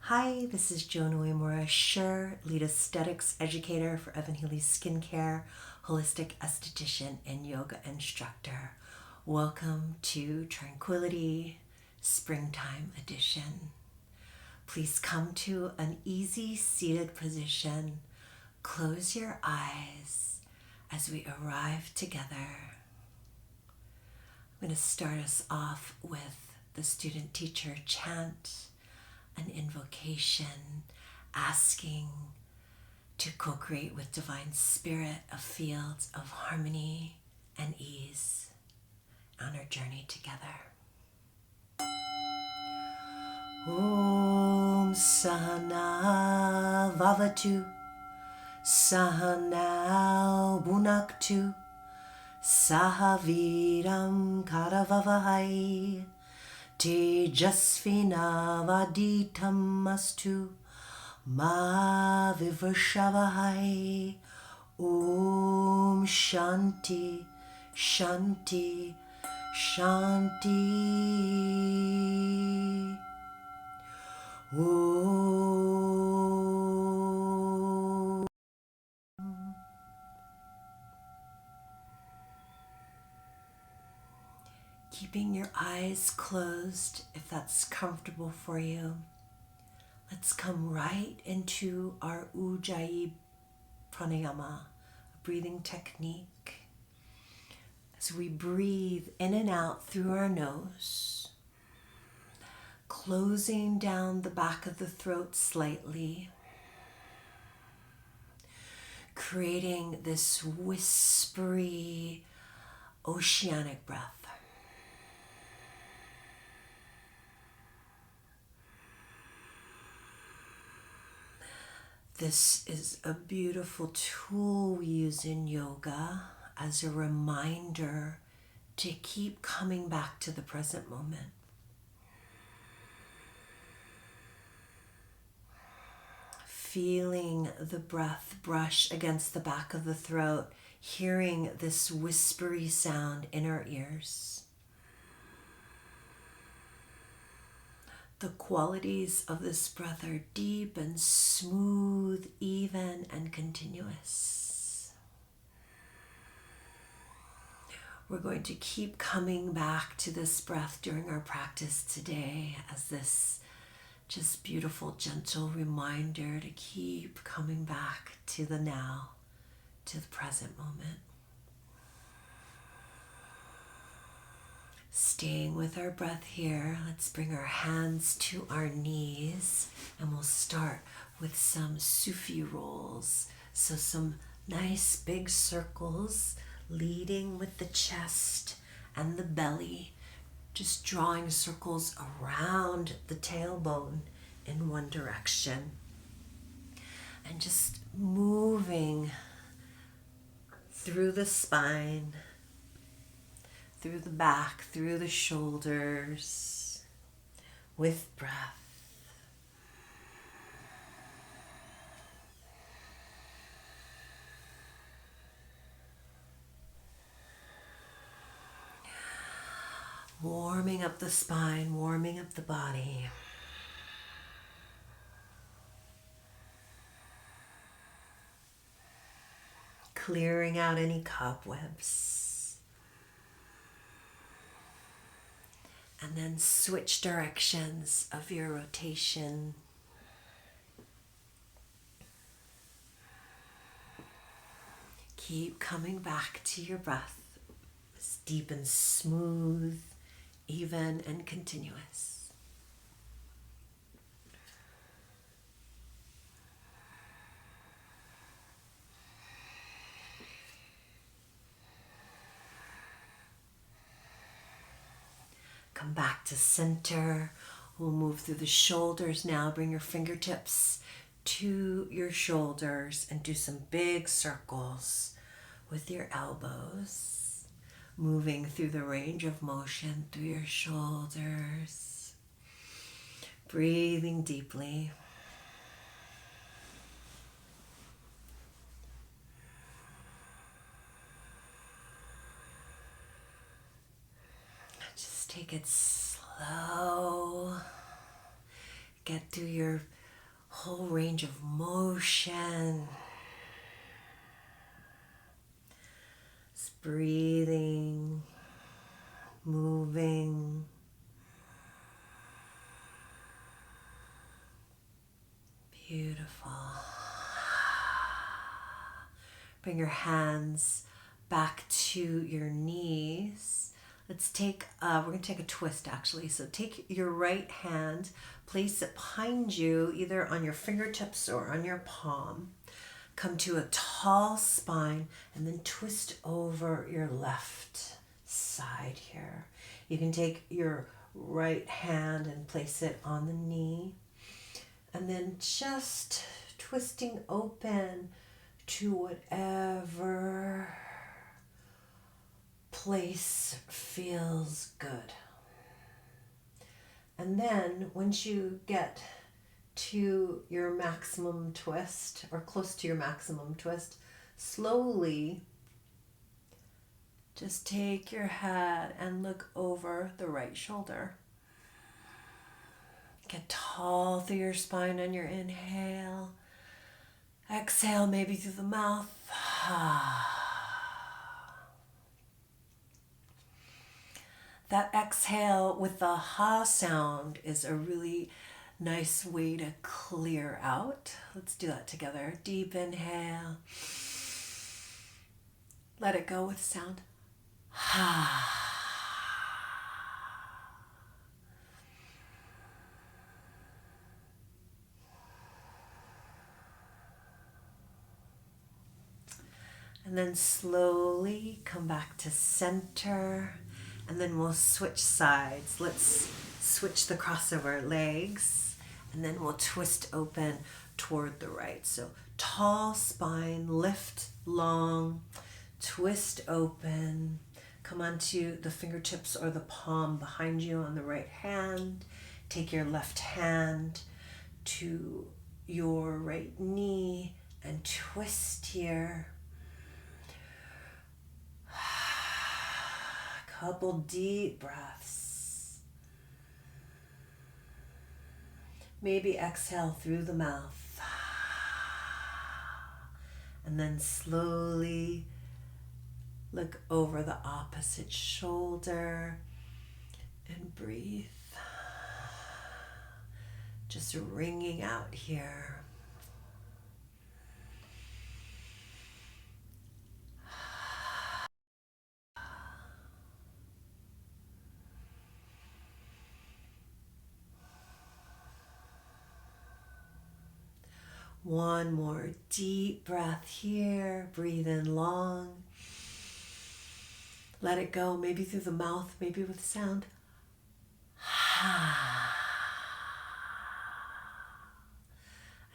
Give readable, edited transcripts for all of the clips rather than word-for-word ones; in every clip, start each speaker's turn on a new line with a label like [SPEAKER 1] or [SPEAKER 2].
[SPEAKER 1] Hi, this is Joan Uemura Shure, Lead Aesthetics Educator for 𝐉𝐨𝐬𝐳 Skincare, Holistic Esthetician, and Yoga Instructor. Welcome to Tranquility Springtime Edition. Please come to an easy seated position. Close your eyes as we arrive together. I'm going to start us off with the student-teacher chant, an invocation asking to co-create with Divine Spirit a field of harmony and ease on our journey together. Om Sahana Vavatu Sahana Bhunaktu Sahaviram Karavavahai Tejasvinavaditamastu Ma Vivashavahai. Om Shanti Shanti Shanti. Om. Keeping your eyes closed if that's comfortable for you. Let's come right into our Ujjayi pranayama, a breathing technique. As we breathe in and out through our nose, closing down the back of the throat slightly, creating this whispery, oceanic breath. This is a beautiful tool we use in yoga as a reminder to keep coming back to the present moment. Feeling the breath brush against the back of the throat, hearing this whispery sound in our ears. The qualities of this breath are deep and smooth, even and continuous. We're going to keep coming back to this breath during our practice today as this just beautiful, gentle reminder to keep coming back to the now, to the present moment. Staying with our breath here, let's bring our hands to our knees and we'll start with some Sufi Rolls. So some nice big circles leading with the chest and the belly, just drawing circles around the tailbone in one direction and just moving through the spine, through the back, through the shoulders, with breath. Warming up the spine, warming up the body. Clearing out any cobwebs. And then switch directions of your rotation. Keep coming back to your breath. It's deep and smooth, even and continuous. Come back to center. We'll move through the shoulders now. Bring your fingertips to your shoulders and do some big circles with your elbows. Moving through the range of motion through your shoulders. Breathing deeply. Take it slow. Get through your whole range of motion. Just breathing, moving. Beautiful. Bring your hands back to your knees. Let's take, we're going to take a twist actually. So take your right hand, place it behind you, either on your fingertips or on your palm. Come to a tall spine and then twist over your left side here. You can take your right hand and place it on the knee. And then just twisting open to whatever place feels good. And then once you get to your maximum twist or close to your maximum twist, slowly just take your head and look over the right shoulder. Get tall through your spine on your inhale. Exhale maybe through the mouth. That exhale with the ha sound is a really nice way to clear out. Let's do that together. Deep inhale. Let it go with sound. Ha. And then slowly come back to center, and then we'll switch sides. Let's switch the crossover legs, and then we'll twist open toward the right. So tall spine, lift long, twist open. Come onto the fingertips or the palm behind you on the right hand. Take your left hand to your right knee and twist here. Couple deep breaths. Maybe exhale through the mouth. And then slowly look over the opposite shoulder and breathe. Just ringing out here. One more deep breath here. Breathe in long. Let it go, maybe through the mouth, maybe with sound.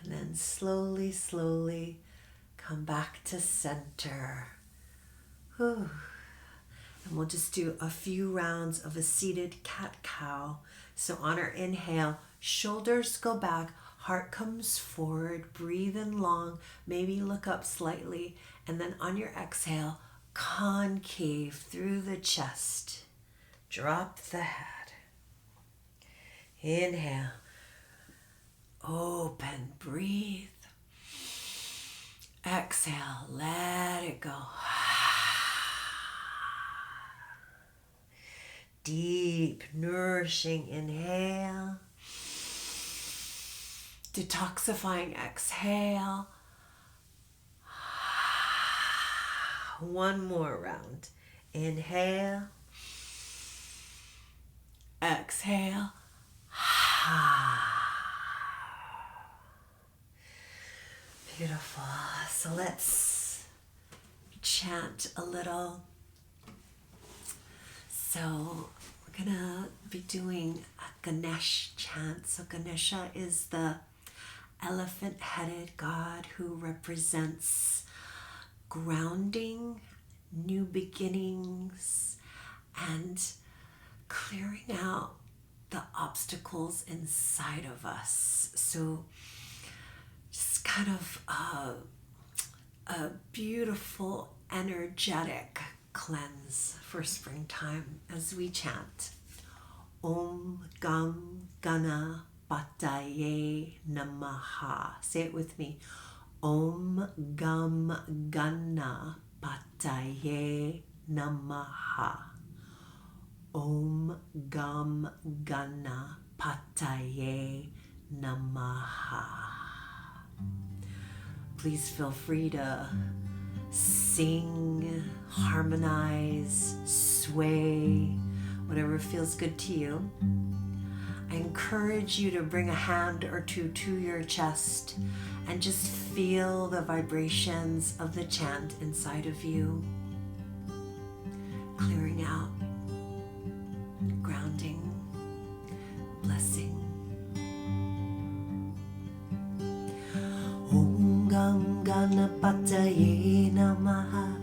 [SPEAKER 1] And then slowly, slowly come back to center. Whew. And we'll just do a few rounds of a seated cat-cow. So on our inhale, shoulders go back, heart comes forward, breathe in long, maybe look up slightly, and then on your exhale, concave through the chest. Drop the head. Inhale. Open, breathe. Exhale, let it go. Deep, nourishing inhale. Detoxifying exhale. One more round. Inhale. Exhale. Beautiful. So let's chant a little. So we're gonna be doing a Ganesh chant. So Ganesha is the elephant-headed god who represents grounding, new beginnings, and clearing out the obstacles inside of us. So just kind of a beautiful, energetic cleanse for springtime as we chant Om Gam Gana Ganapataye Namaha. Say it with me. Om Gam Ganapataye Namaha. Om Gam Ganapataye Namaha. Please feel free to sing, harmonize, sway, whatever feels good to you. I encourage you to bring a hand or two to your chest and just feel the vibrations of the chant inside of you, clearing out, grounding, blessing. Om Gam Ganapataye Namaha.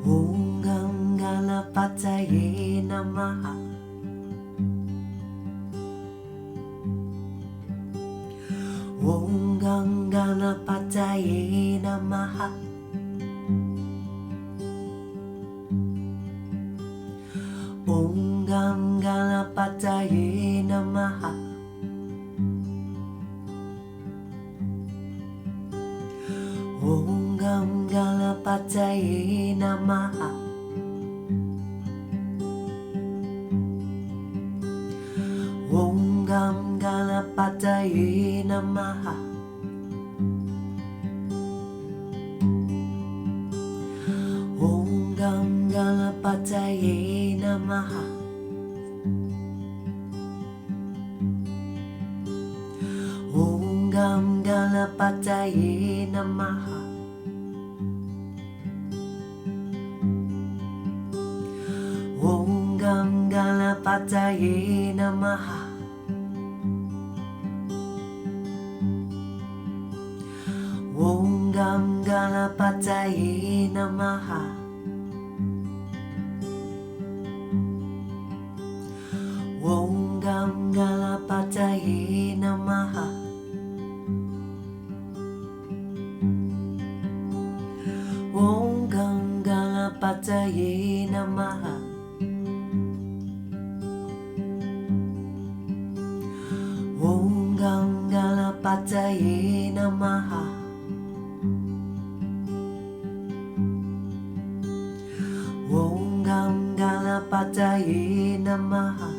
[SPEAKER 1] Om Gam Ganapataye Namaha. Om Gam Ganapataye Namaha. Om Gam Ganapataye Namaha. Om Gam Ganapataye Namaha. Om Gam Ganapataye Namaha. Om Gam Ganapataye Namaha. Om Gam Ganapataye Namaha. Om Gam Ganapataye Namaha. Om Gam Ganapataye Namaha. Om Gam Ganapataye Namaha. Om Gam Ganapataye Namaha. Om Gam Ganapataye Namaha. Om Gam Ganapataye Namaha.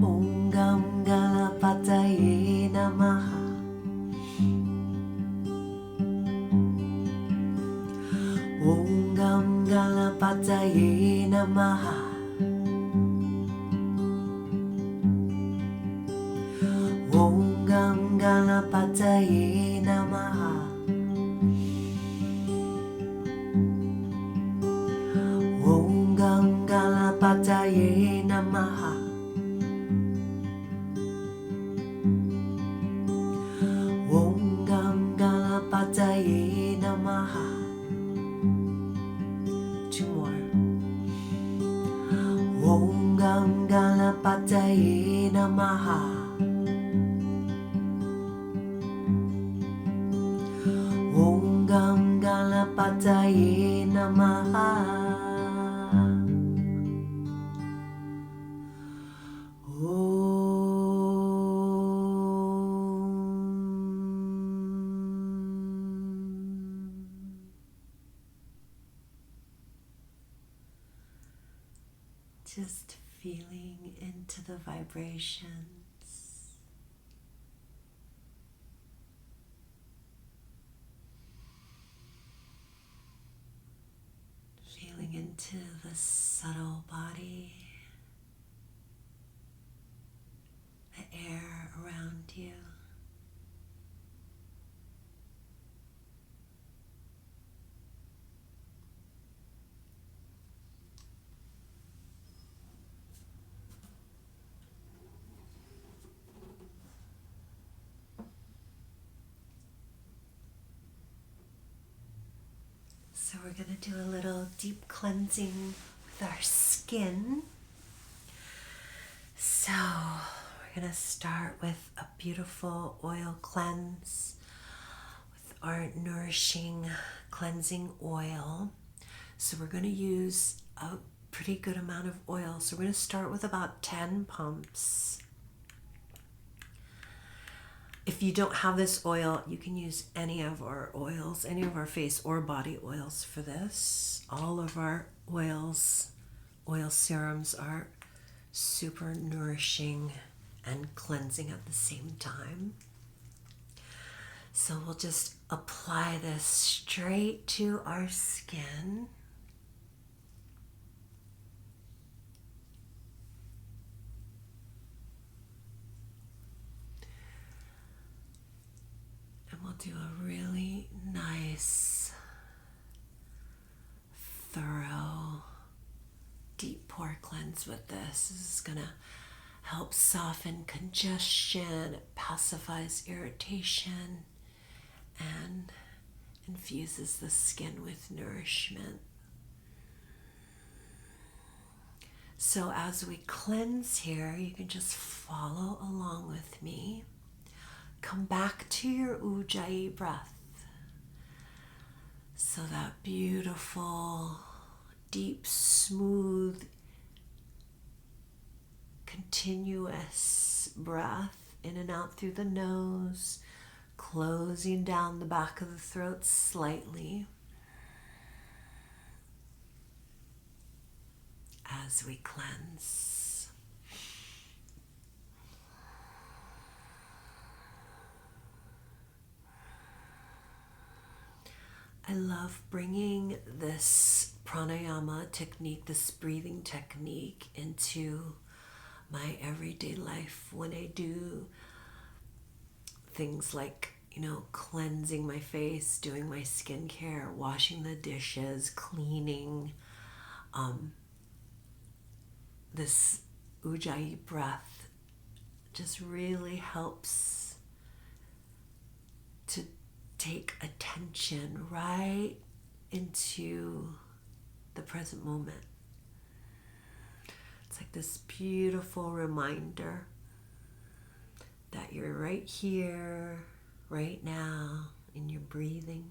[SPEAKER 1] Om Gam Ganapataye Namaha. Om Gam Ganapataye Namaha. Om Gam Ganapataye Namaha. Om Gam Ganapataye Namaha. Om Gam Ganapataye Namaha. Two more. Om Gam Ganapataye Namaha. Om Gam Ganapataye Namaha. Just feeling into the vibrations. Feeling into the subtle body, the air around you. So we're going to do a little deep cleansing with our skin. So we're going to start with a beautiful oil cleanse with our Nourishing Cleansing Oil. So we're going to use a pretty good amount of oil. So we're going to start with about 10 pumps. If you don't have this oil, you can use any of our oils, any of our face or body oils for this. All of our oils, oil serums are super nourishing and cleansing at the same time. So we'll just apply this straight to our skin. And we'll do a really nice, thorough, deep pore cleanse with this. This is going to help soften congestion, it pacifies irritation, and infuses the skin with nourishment. So as we cleanse here, you can just follow along with me. Come back to your ujjayi breath. So that beautiful, deep, smooth, continuous breath in and out through the nose, closing down the back of the throat slightly as we cleanse. I love bringing this pranayama technique, this breathing technique, into my everyday life when I do things like, cleansing my face, doing my skincare, washing the dishes, cleaning. This ujjayi breath just really helps to take attention right into the present moment. It's like this beautiful reminder that you're right here, right now, in your breathing,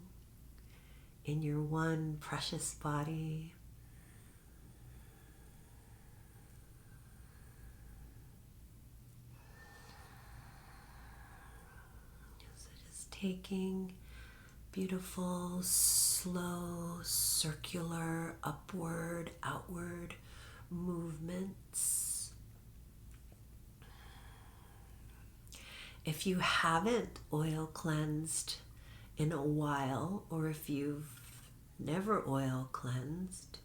[SPEAKER 1] in your one precious body. So just taking beautiful, slow, circular, upward, outward movements. If you haven't oil cleansed in a while, or if you've never oil cleansed,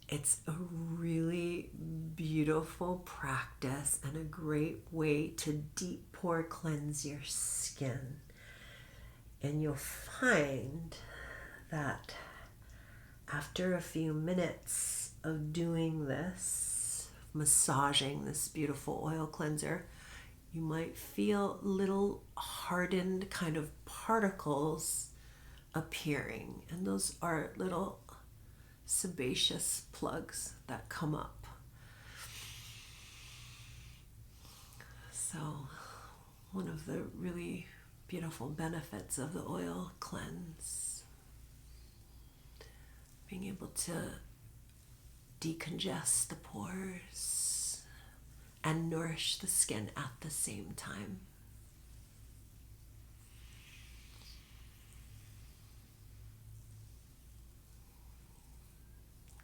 [SPEAKER 1] it's a really beautiful practice and a great way to deep pore cleanse your skin. And you'll find that after a few minutes of doing this, massaging this beautiful oil cleanser, you might feel little hardened kind of particles appearing. And those are little sebaceous plugs that come up. So one of the really beautiful benefits of the oil cleanse, being able to decongest the pores and nourish the skin at the same time.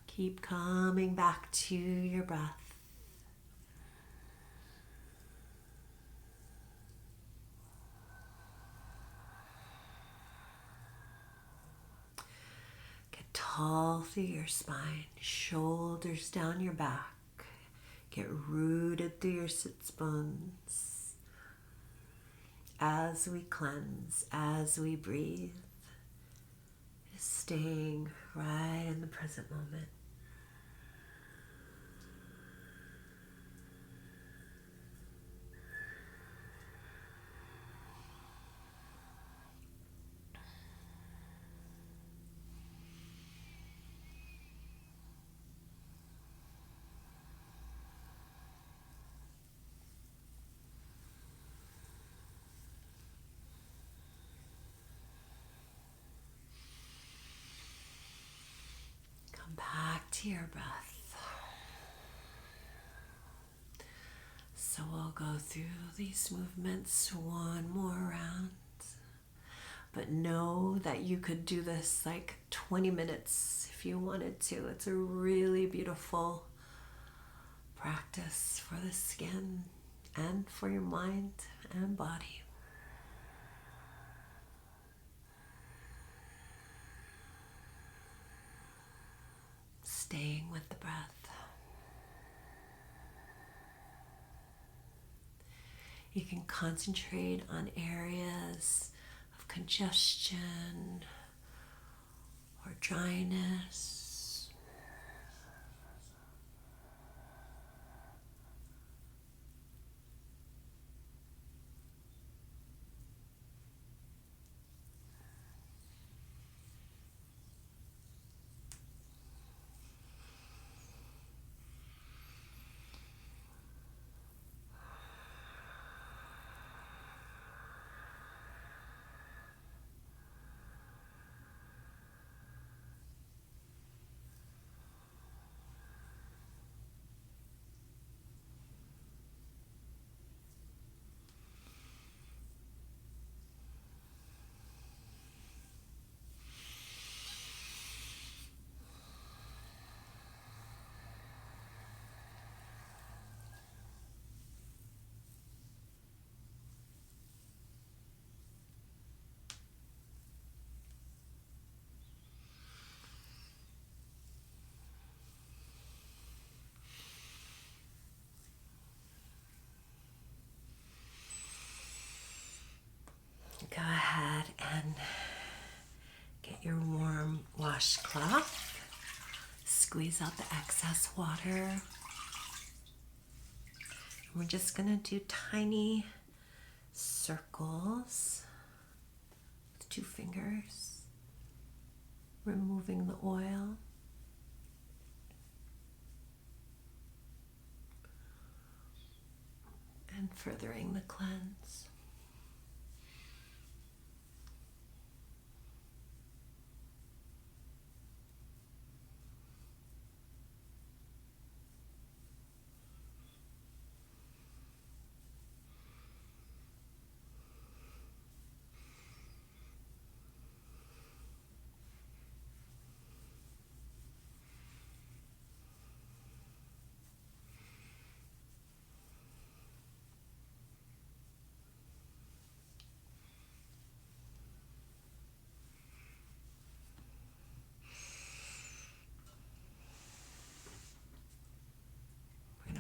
[SPEAKER 1] Keep coming back to your breath. Get tall through your spine, shoulders down your back. Get rooted through your sits bones. As we cleanse, as we breathe, just staying right in the present moment. to your breath. So we'll go through these movements one more round. But know that you could do this like 20 minutes if you wanted to. It's a really beautiful practice for the skin and for your mind and body. Staying with the breath. You can concentrate on areas of congestion or dryness. Go ahead and get your warm washcloth. Squeeze out the excess water. And we're just going to do tiny circles with 2 fingers, removing the oil. And furthering the cleanse.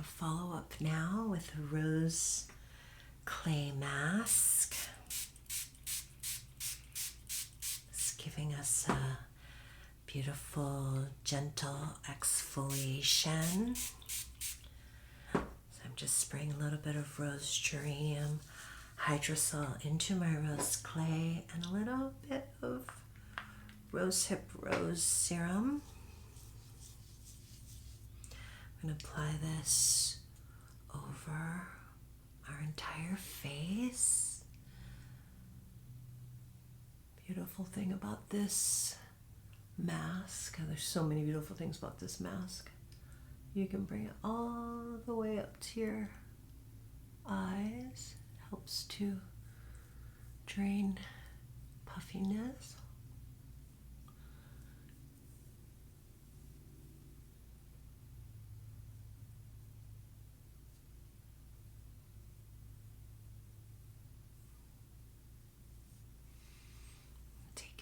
[SPEAKER 1] Follow up now with a rose clay mask. It's giving us a beautiful, gentle exfoliation. So I'm just spraying a little bit of rose geranium hydrosol into my rose clay and a little bit of rosehip rose serum. I'm going to apply this over our entire face. Beautiful thing about this mask, there's so many beautiful things about this mask. You can bring it all the way up to your eyes. It helps to drain puffiness.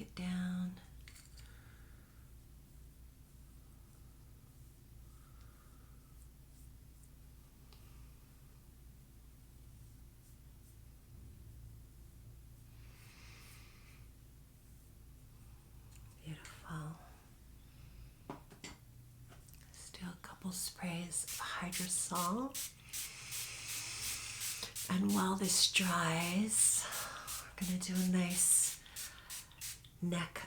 [SPEAKER 1] It down. Beautiful. Still a couple sprays of Hydrosol. And while this dries, we're going to do a nice neck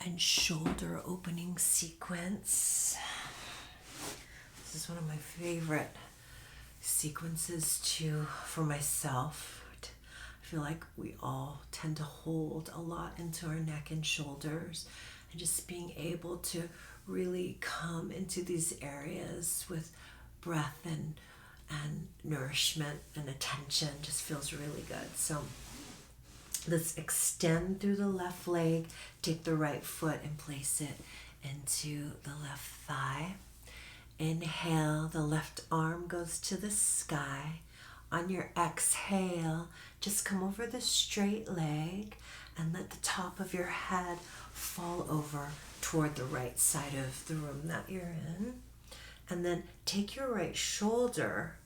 [SPEAKER 1] and shoulder opening sequence. This is one of my favorite sequences for myself. I feel like we all tend to hold a lot into our neck and shoulders, and just being able to really come into these areas with breath and nourishment and attention. Just feels really good. So let's extend through the left leg. Take the right foot and place it into the left thigh. Inhale, the left arm goes to the sky. On your exhale, just come over the straight leg and let the top of your head fall over toward the right side of the room that you're in. And then take your right shoulder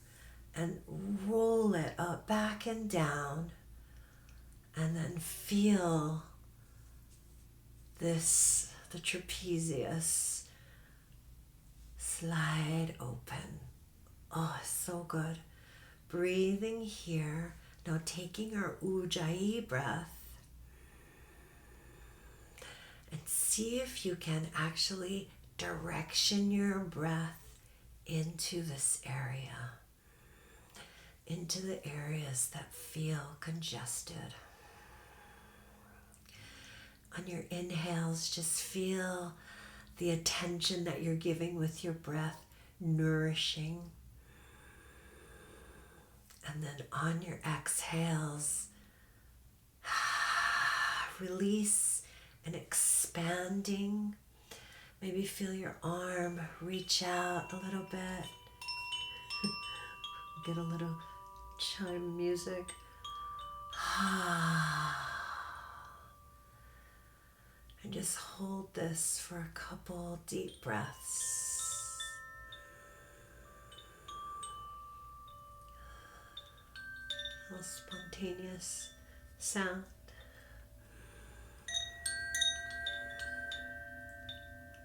[SPEAKER 1] and roll it up, back and down. And then feel this, the trapezius, slide open. Oh, so good. Breathing here. Now taking our ujjayi breath. And see if you can actually direction your breath into this area. Into the areas that feel congested. On your inhales, just feel the attention that you're giving with your breath, nourishing. And then on your exhales, release and expanding. Maybe feel your arm reach out a little bit. Get a little chime music. And just hold this for a couple deep breaths. A little spontaneous sound.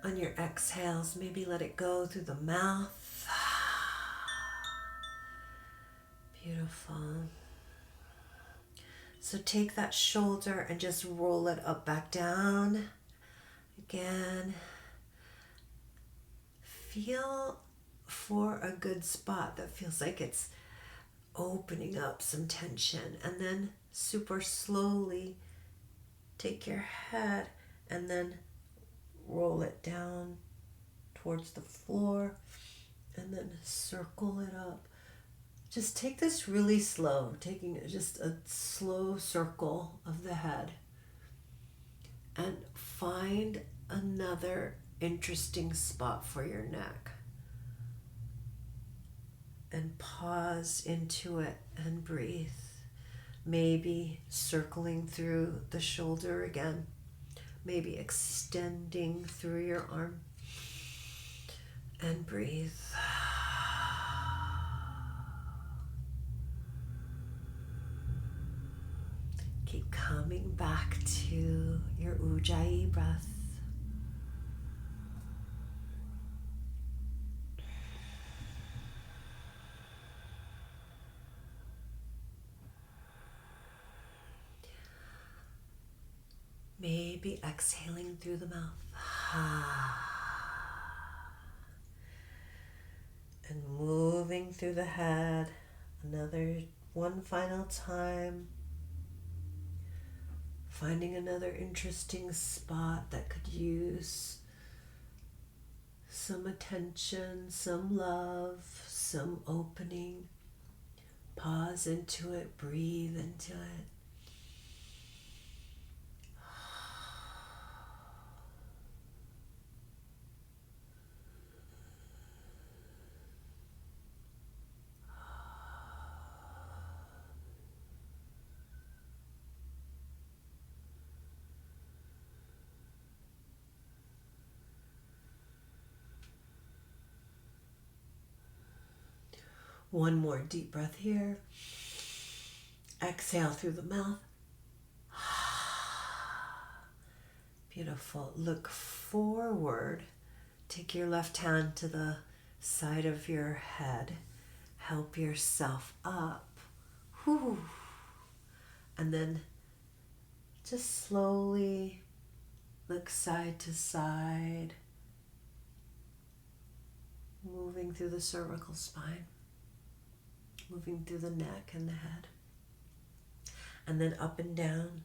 [SPEAKER 1] On your exhales, maybe let it go through the mouth. Beautiful. So take that shoulder and just roll it up, back down. Again. Feel for a good spot that feels like it's opening up some tension. And then super slowly take your head and then roll it down towards the floor and then circle it up. Just take this really slow, taking just a slow circle of the head, and find another interesting spot for your neck. And pause into it and breathe. Maybe circling through the shoulder again. Maybe extending through your arm. And breathe. Keep coming back to your ujjayi breath. Maybe exhaling through the mouth. And moving through the head. One final time. Finding another interesting spot that could use some attention, some love, some opening. Pause into it, breathe into it. One more deep breath here. Exhale through the mouth. Beautiful. Look forward. Take your left hand to the side of your head. Help yourself up. Whew. And then just slowly look side to side. Moving through the cervical spine. Moving through the neck and the head. And then up and down.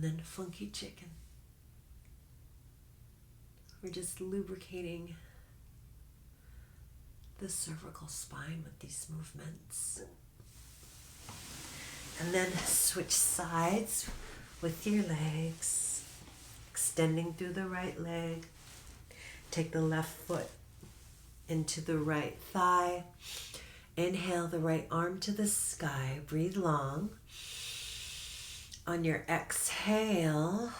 [SPEAKER 1] And then funky chicken. We're just lubricating the cervical spine with these movements. And then switch sides with your legs, extending through the right leg. Take the left foot into the right thigh. Inhale the right arm to the sky. Breathe long. On your exhale,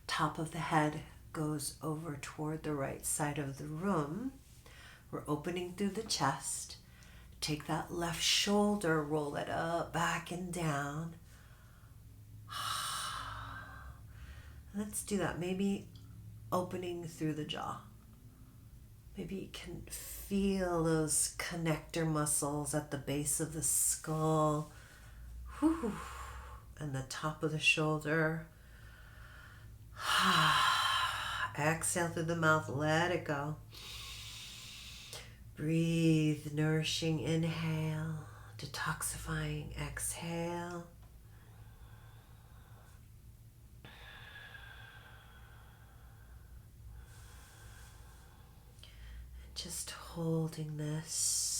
[SPEAKER 1] top of the head goes over toward the right side of the room. We're opening through the chest. Take that left shoulder, roll it up, back and down. Let's do that. Maybe opening through the jaw. Maybe you can feel those connector muscles at the base of the skull. Whew. And the top of the shoulder. Exhale through the mouth, let it go. Breathe, nourishing inhale, detoxifying exhale. And just holding this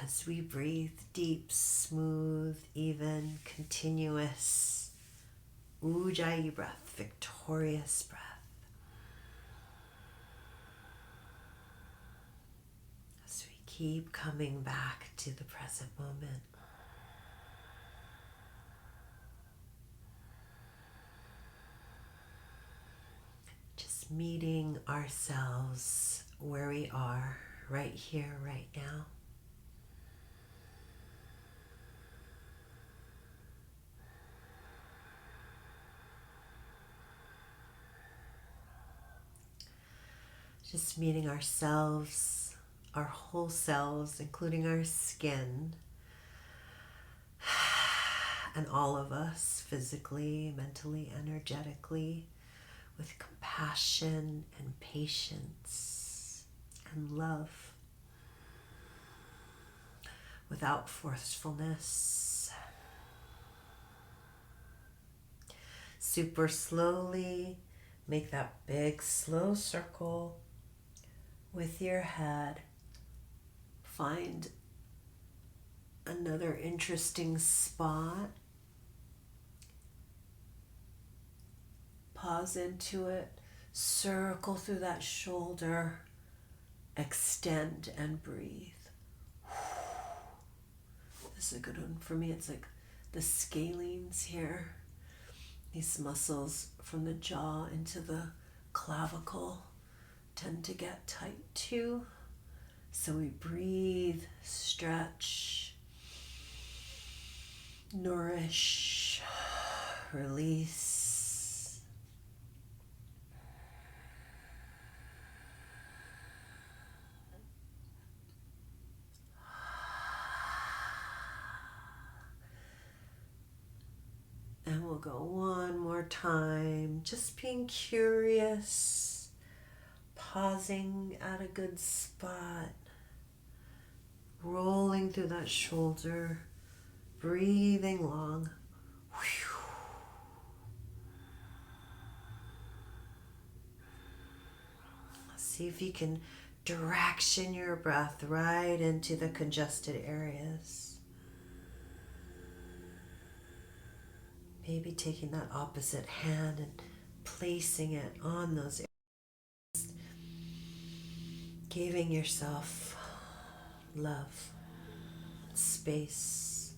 [SPEAKER 1] as we breathe deep, smooth, even, continuous Ujjayi breath, victorious breath. As we keep coming back to the present moment. Just meeting ourselves where we are, right here, right now. Just meeting ourselves, our whole selves, including our skin, and all of us, physically, mentally, energetically, with compassion and patience and love, without forcefulness. Super slowly, make that big, slow circle with your head. Find another interesting spot. Pause into it. Circle through that shoulder. Extend and breathe. This is a good one for me. It's like the scalenes here. These muscles from the jaw into the clavicle tend to get tight too. So we breathe, stretch, nourish, release. And we'll go one more time, just being curious. Pausing at a good spot, rolling through that shoulder, breathing long. See if you can direction your breath right into the congested areas. Maybe taking that opposite hand and placing it on those areas. Giving yourself love, space.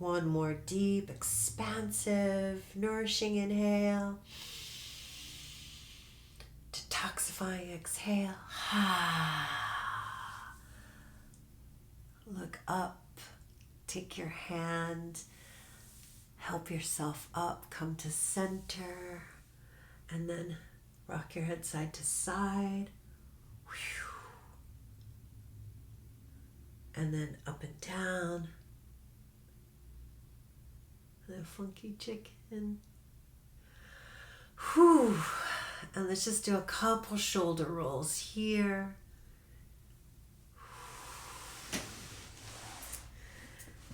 [SPEAKER 1] One more deep, expansive, nourishing inhale. Detoxifying exhale. Look up. Take your hand, help yourself up, come to center, and then rock your head side to side. And then up and down. The funky chicken. And let's just do a couple shoulder rolls here.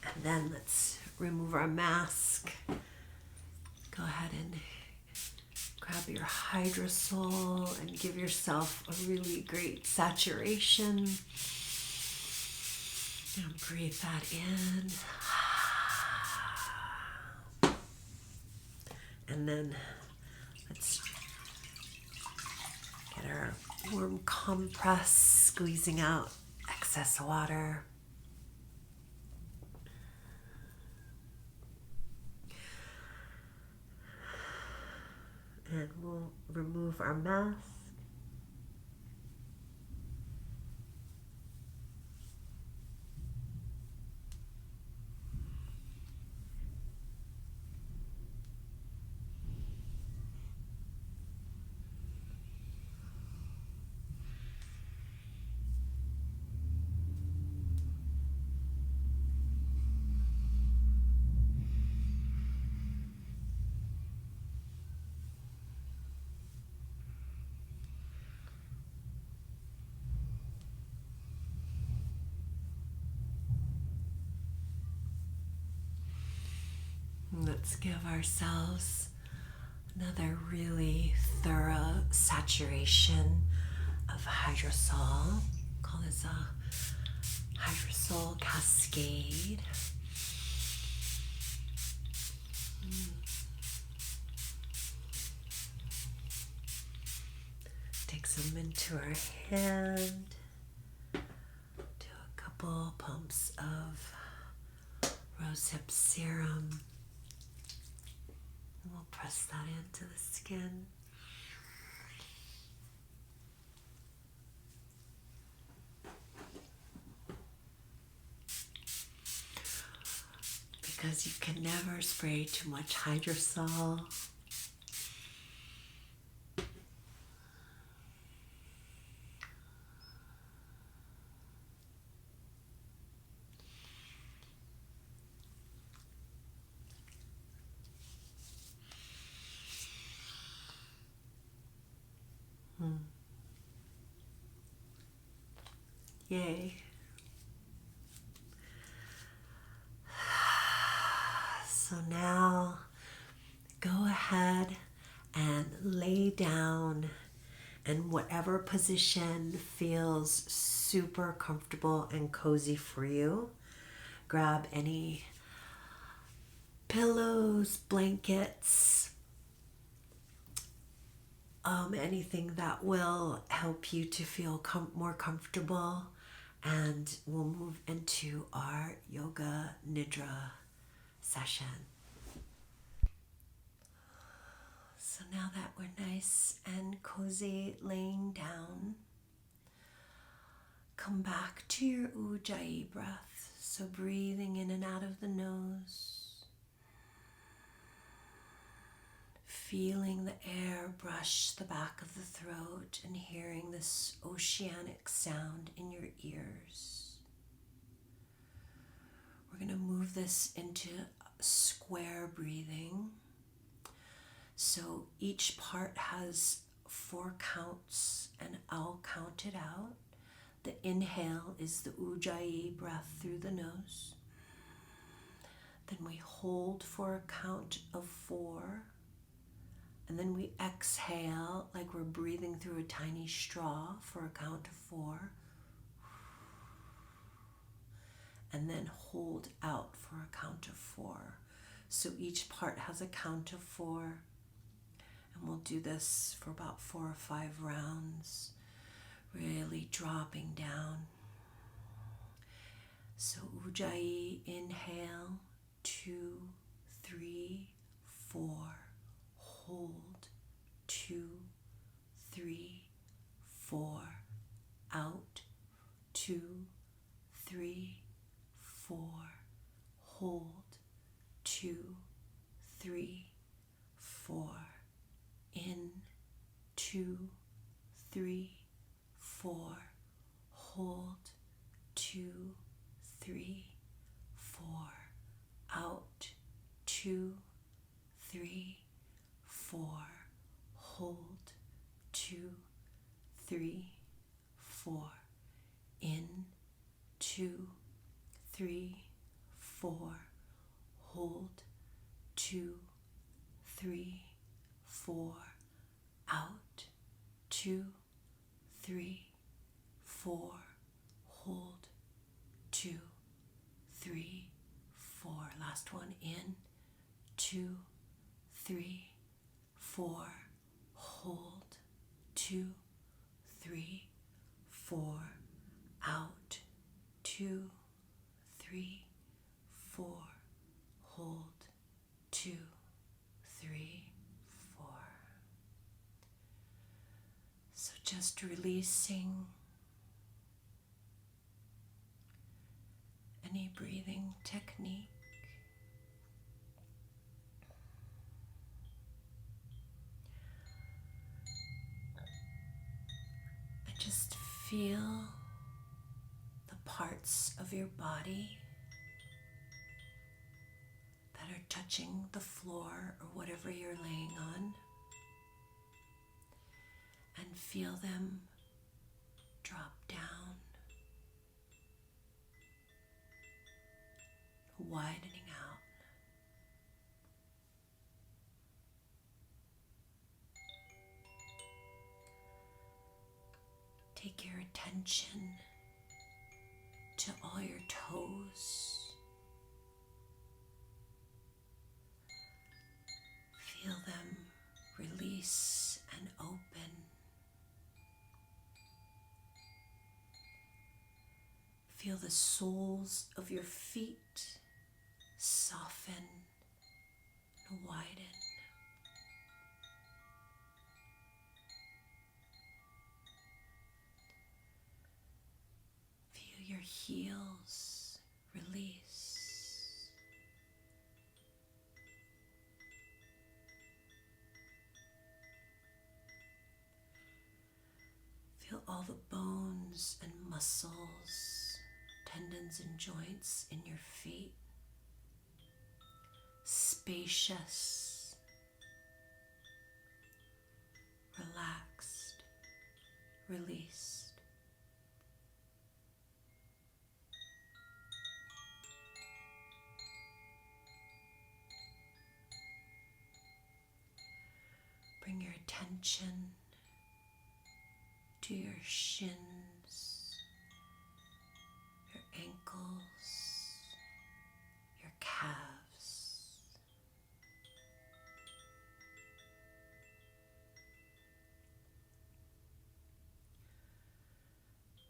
[SPEAKER 1] And then let's remove our mask. Go ahead and grab your Hydrosol and give yourself a really great saturation. And breathe that in. And then let's get our warm compress, squeezing out excess water. And we'll remove our mask. Let's give ourselves another really thorough saturation of Hydrosol. Call this a Hydrosol Cascade. Take some into our hand. Do a couple pumps of rosehip serum. We'll press that into the skin. Because you can never spray too much Hydrosol. Yay. So now go ahead and lay down in whatever position feels super comfortable and cozy for you. Grab any pillows, blankets, anything that will help you to feel more comfortable. And we'll move into our Yoga Nidra session. So now that we're nice and cozy laying down, come back to your ujjayi breath. So breathing in and out of the nose, feeling the air brush the back of the throat and hearing this oceanic sound in your ears. We're going to move this into square breathing. So each part has 4 counts, and I'll count it out. The inhale is the ujjayi breath through the nose. Then we hold for a count of 4. And then we exhale like we're breathing through a tiny straw for a count of 4. And then hold out for a count of 4. So each part has a count of 4. And we'll do this for about 4 or 5 rounds, really dropping down. So ujjayi, inhale, 2, 3, 4. Hold, 2, 3, 4. Out, 2, 3, 4. Hold, 2, 3, 4. In, 2, 3, 4. Hold, 2, 3, 4. Out, 2, 3, 4. Hold, 2, 3, 4. In, 2, 3, 4. Hold, 2, 3, 4. Out, 2, 3, 4. Hold, 2, 3, 4. Last one. In, 2, 3, 4. Hold, 2, 3, 4. Out, 2, 3, 4. Hold, 2, 3, 4. So just releasing any breathing technique. And just feel the parts of your body that are touching the floor or whatever you're laying on, and feel them drop down, widening out. Take your attention to all your toes. Feel them release and open. Feel the soles of your feet soften and widen. Feel your heels release. Feel all the bones and muscles, tendons and joints in your feet spacious, relaxed, released. Bring your attention to your shins, your ankles, your calves.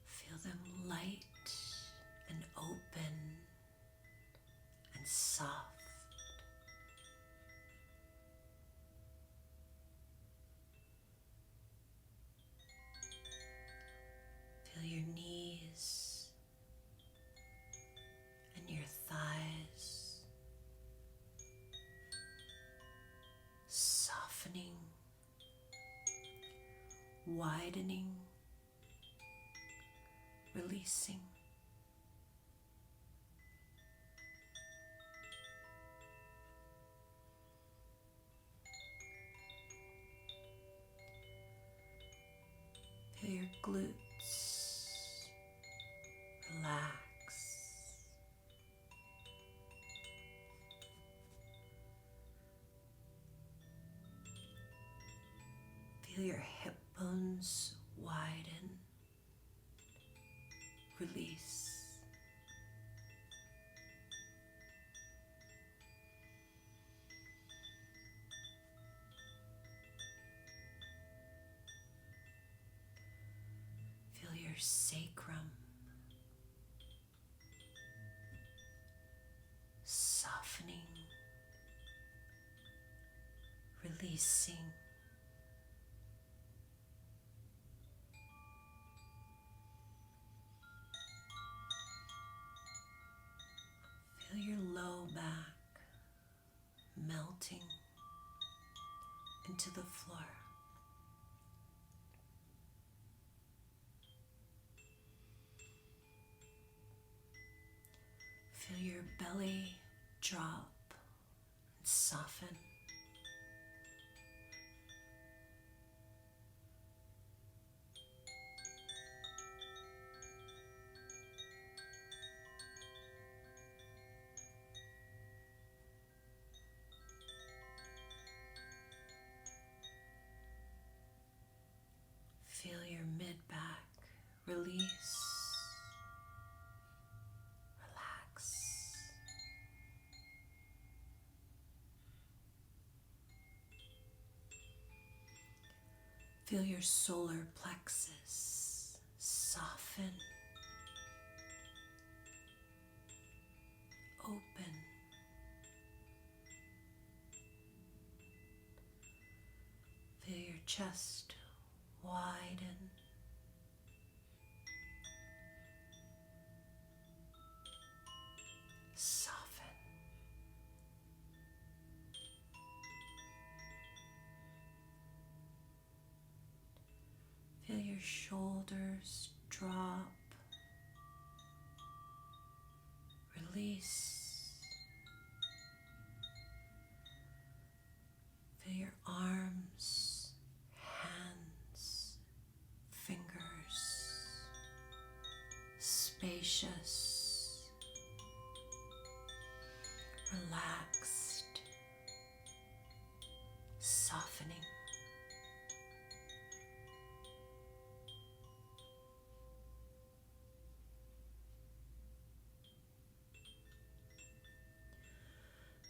[SPEAKER 1] Feel them light and open and soft. Feel your knees and your thighs softening, widening, releasing. Feel your glutes relax. Feel your hip bones widen, release. Feel your sacrum softening, releasing. Feel your low back melting into the floor. Feel your belly drop and soften. Feel your solar plexus soften, open. Feel your chest widen, soften. Feel your shoulders drop, release. Feel your arms, hands, fingers, spacious, relaxed, softening.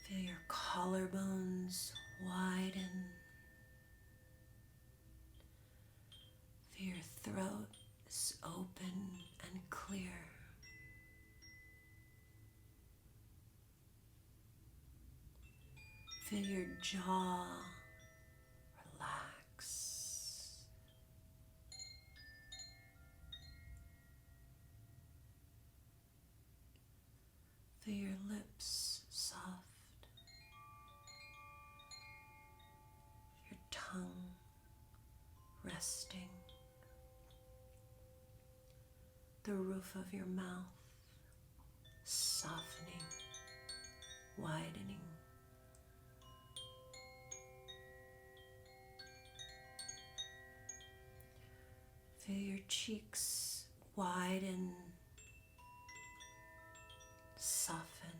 [SPEAKER 1] Feel your collarbones widen. Feel your throat is open and clear. Feel your jaw relax. Feel your lips soft. Your tongue resting. The roof of your mouth softening, widening. Feel your cheeks widen, soften.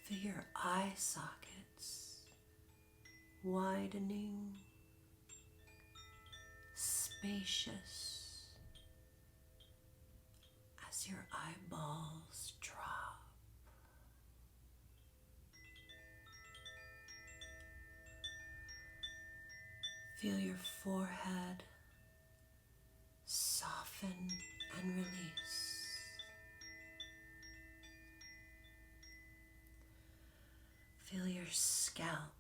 [SPEAKER 1] Feel your eye sockets widening, spacious as your eyeballs drop. Feel your forehead soften and release. Feel your scalp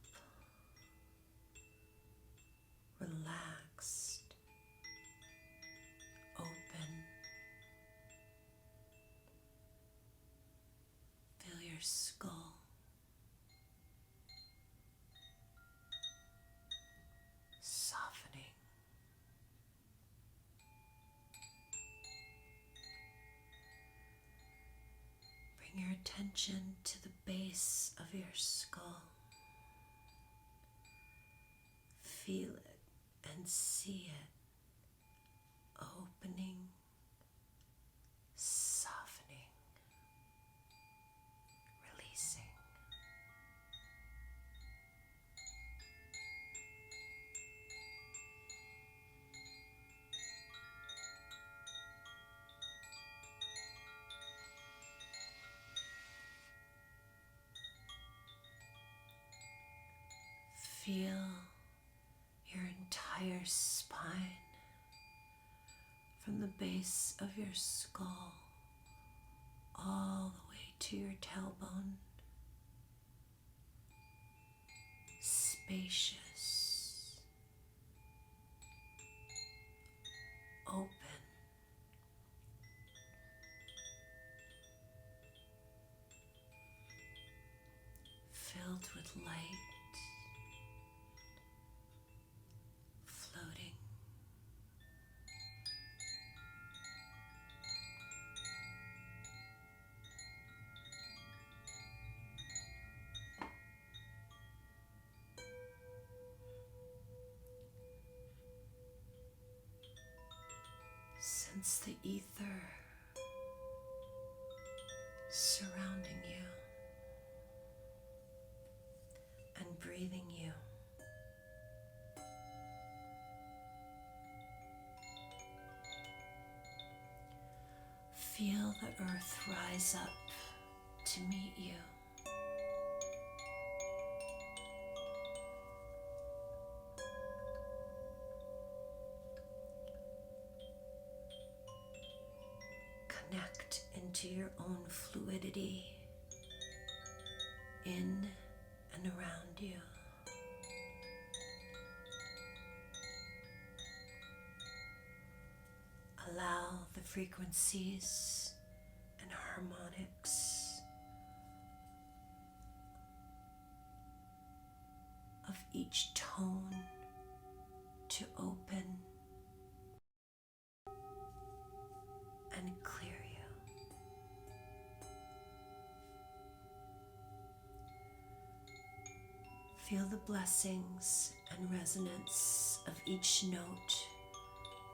[SPEAKER 1] relaxed, open. Feel your skull softening. Bring your attention to the base of your skull. Feel it and see it opening, softening, releasing. Feel your entire spine from the base of your skull all the way to your tailbone. Spacious, open. Filled with light, floating. Sense the ether surrounding you and breathing you. Feel the earth rise up to meet you. into your own fluidity in and around you. Allow the frequencies and harmonics of each tone to open and clear you. Feel the blessings and resonance of each note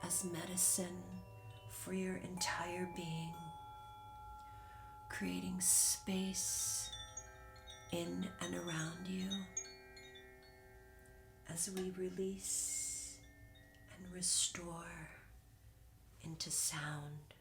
[SPEAKER 1] as medicine for your entire being, creating space in and around you as we release and restore into sound.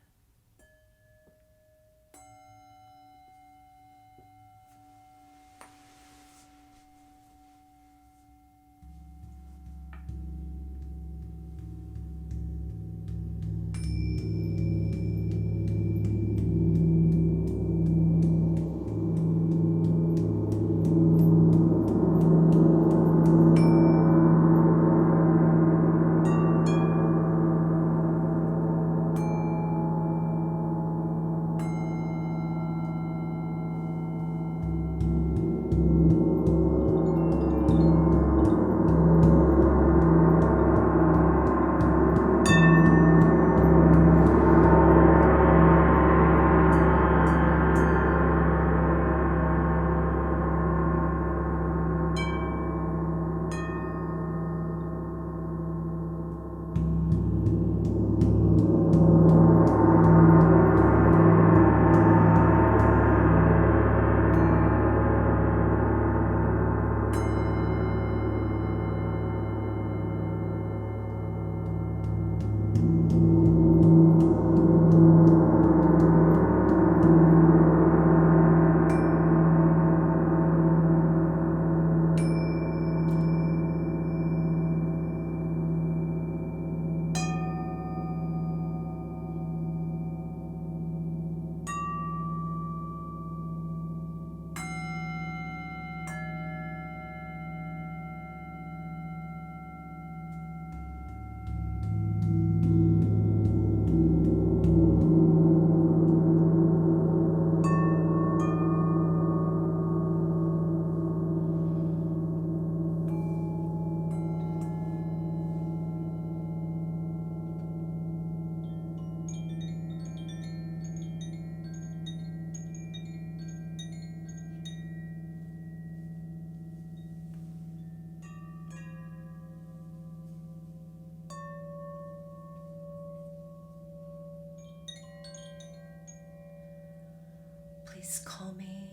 [SPEAKER 1] Please call me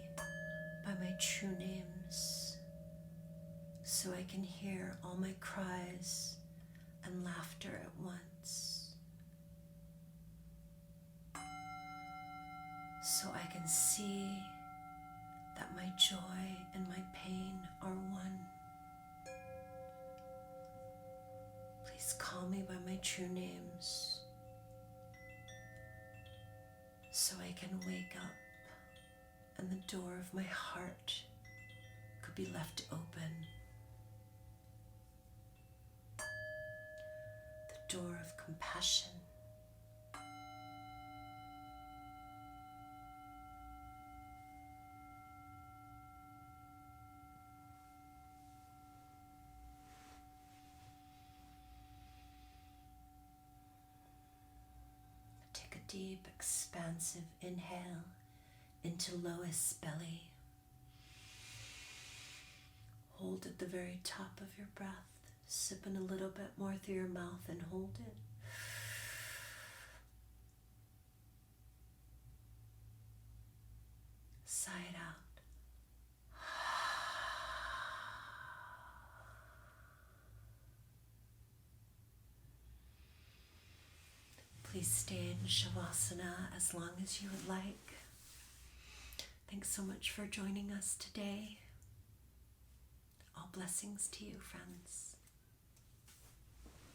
[SPEAKER 1] by my true names so I can hear all my cries and laughter at once, so I can see that my joy and my pain are one. Please call me by my true names so I can wake up and the door of my heart could be left open. The door of compassion. Take a deep, expansive inhale into lowest belly. Hold at the very top of your breath. Sip in a little bit more through your mouth and hold it. Sigh it out. Please stay in Shavasana as long as you would like. Thanks so much for joining us today. All blessings to you, friends.